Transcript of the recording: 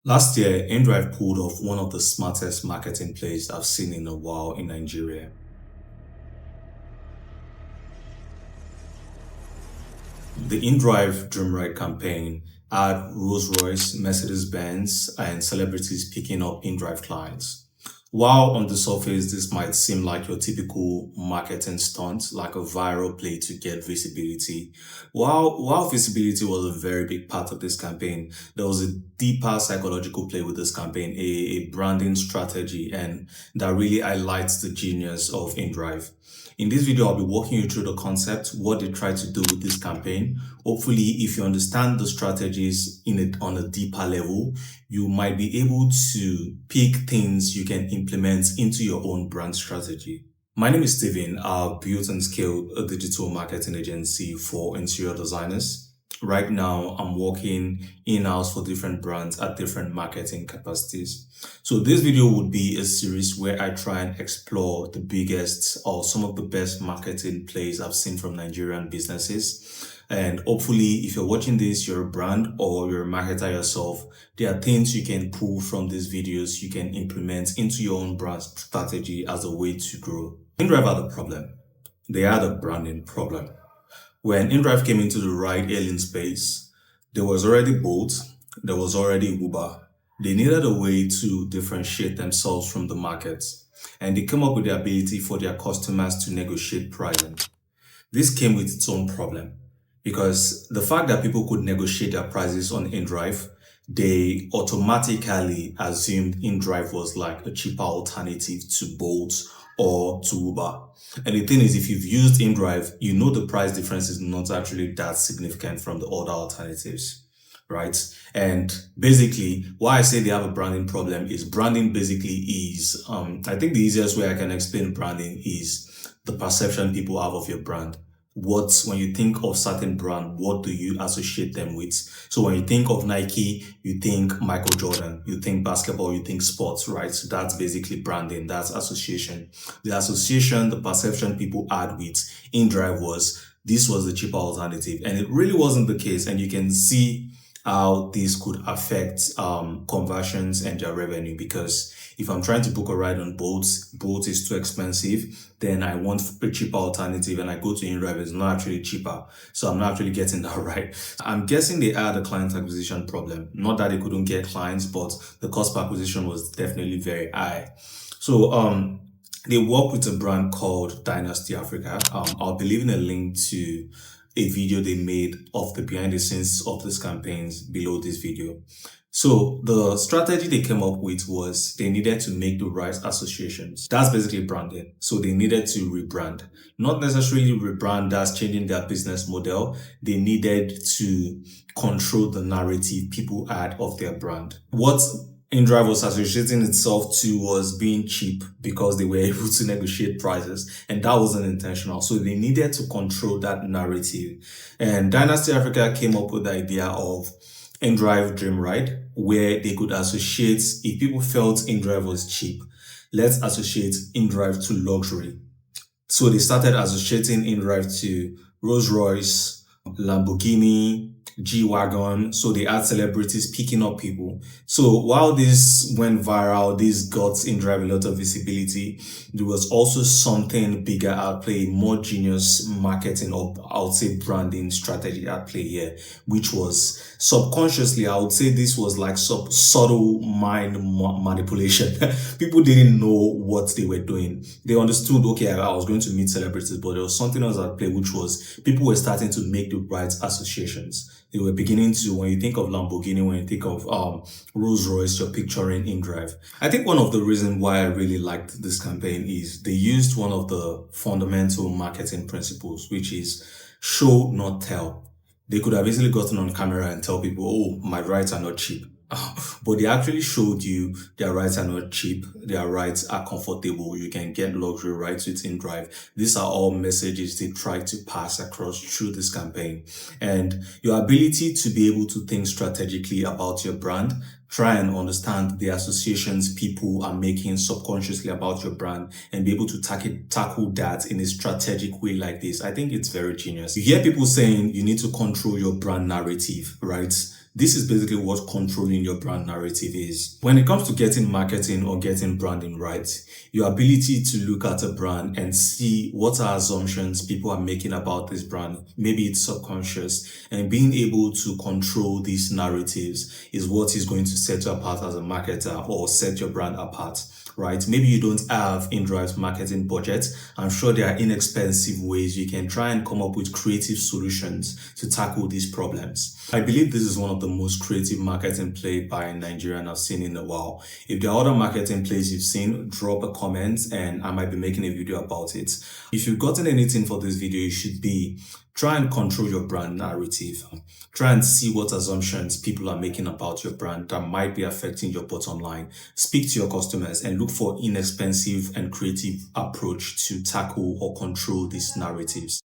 Last year, inDrive pulled off one of the smartest marketing plays I've seen in a while in Nigeria. The inDrive Dream Ride campaign had Rolls-Royce, Mercedes-Benz, and celebrities picking up inDrive clients. While on the surface, this might seem like your typical marketing stunt, like a viral play to get visibility. While visibility was a very big part of this campaign, there was a deeper psychological play with this campaign, a branding strategy, and that really highlights the genius of inDrive. In this video, I'll be walking you through the concept, what they try to do with this campaign. Hopefully, if you understand the strategies in it on a deeper level, you might be able to pick things you can implement into your own brand strategy. My name is Steven. I've built and scaled a digital marketing agency for interior designers. Right now, I'm working in-house for different brands at different marketing capacities. So this video would be a series where I try and explore the biggest or some of the best marketing plays I've seen from Nigerian businesses. And hopefully, if you're watching this, you're a brand or you're a marketer yourself, there are things you can pull from these videos you can implement into your own brand strategy as a way to grow. inDrive had a problem. They had a branding problem. When inDrive came into the ride-hailing space, there was already Bolt, there was already Uber. They needed a way to differentiate themselves from the market, and they came up with the ability for their customers to negotiate pricing. This came with its own problem, because the fact that people could negotiate their prices on inDrive, they automatically assumed inDrive was like a cheaper alternative to Bolt or to Uber. And the thing is, if you've used inDrive, you know the price difference is not actually that significant from the other alternatives, right? And basically, why I say they have a branding problem is branding basically is, I think the easiest way I can explain branding is the perception people have of your brand. When you think of certain brand, what do you associate them with? So when you think of Nike, you think Michael Jordan, you think basketball, you think sports, right? So that's basically branding, that's association. The association, the perception people had with inDrive was this was the cheaper alternative, and it really wasn't the case. And you can see how this could affect conversions and their revenue, because if I'm trying to book a ride on Bolt is too expensive, then I want a cheaper alternative, and I go to inDrive, it's not actually cheaper. So I'm not actually getting that right. I'm guessing they had a client acquisition problem. Not that they couldn't get clients, but the cost per acquisition was definitely very high. So they work with a brand called Dynasty Africa. I'll be leaving a link to a video they made of the behind the scenes of these campaigns below this video. So the strategy they came up with was they needed to make the right associations. That's basically branding. So they needed to rebrand. Not necessarily rebrand as changing their business model. They needed to control the narrative people had of their brand. What inDrive was associating itself to was being cheap because they were able to negotiate prices, and that wasn't intentional. So they needed to control that narrative. And Dynasty Africa came up with the idea of inDrive Dream Ride, where they could associate, if people felt inDrive was cheap, let's associate inDrive to luxury. So they started associating inDrive to Rolls-Royce, Lamborghini, G-Wagon. So they had celebrities picking up people. So while this went viral, this got inDrive a lot of visibility, there was also something bigger at play, more genius marketing, or I would say branding strategy at play here, which was subconsciously, I would say this was like subtle mind manipulation. People didn't know what they were doing. They understood, okay, I was going to meet celebrities, but there was something else at play, which was people were starting to make the right associations. They were beginning to, when you think of Lamborghini, when you think of Rolls-Royce, you're picturing inDrive. I think one of the reasons why I really liked this campaign is they used one of the fundamental marketing principles, which is show, not tell. They could have easily gotten on camera and tell people, oh, my rides are not cheap. But they actually showed you their rides are not cheap, their rides are comfortable, you can get luxury rides with inDrive. These are all messages they try to pass across through this campaign. And your ability to be able to think strategically about your brand, try and understand the associations people are making subconsciously about your brand, and be able to tackle that in a strategic way like this. I think it's very genius. You hear people saying you need to control your brand narrative, right? This is basically what controlling your brand narrative is. When it comes to getting marketing or getting branding right, your ability to look at a brand and see what are assumptions people are making about this brand, maybe it's subconscious, and being able to control these narratives is what is going to set you apart as a marketer or set your brand apart. Right? Maybe you don't have inDrive's marketing budget. I'm sure there are inexpensive ways you can try and come up with creative solutions to tackle these problems. I believe this is one of the most creative marketing play by Nigerian I've seen in a while. If there are other marketing plays you've seen, drop a comment and I might be making a video about it. If you've gotten anything for this video, it should be try and control your brand narrative. Try and see what assumptions people are making about your brand that might be affecting your bottom line. Speak to your customers and look for inexpensive and creative approach to tackle or control these narratives.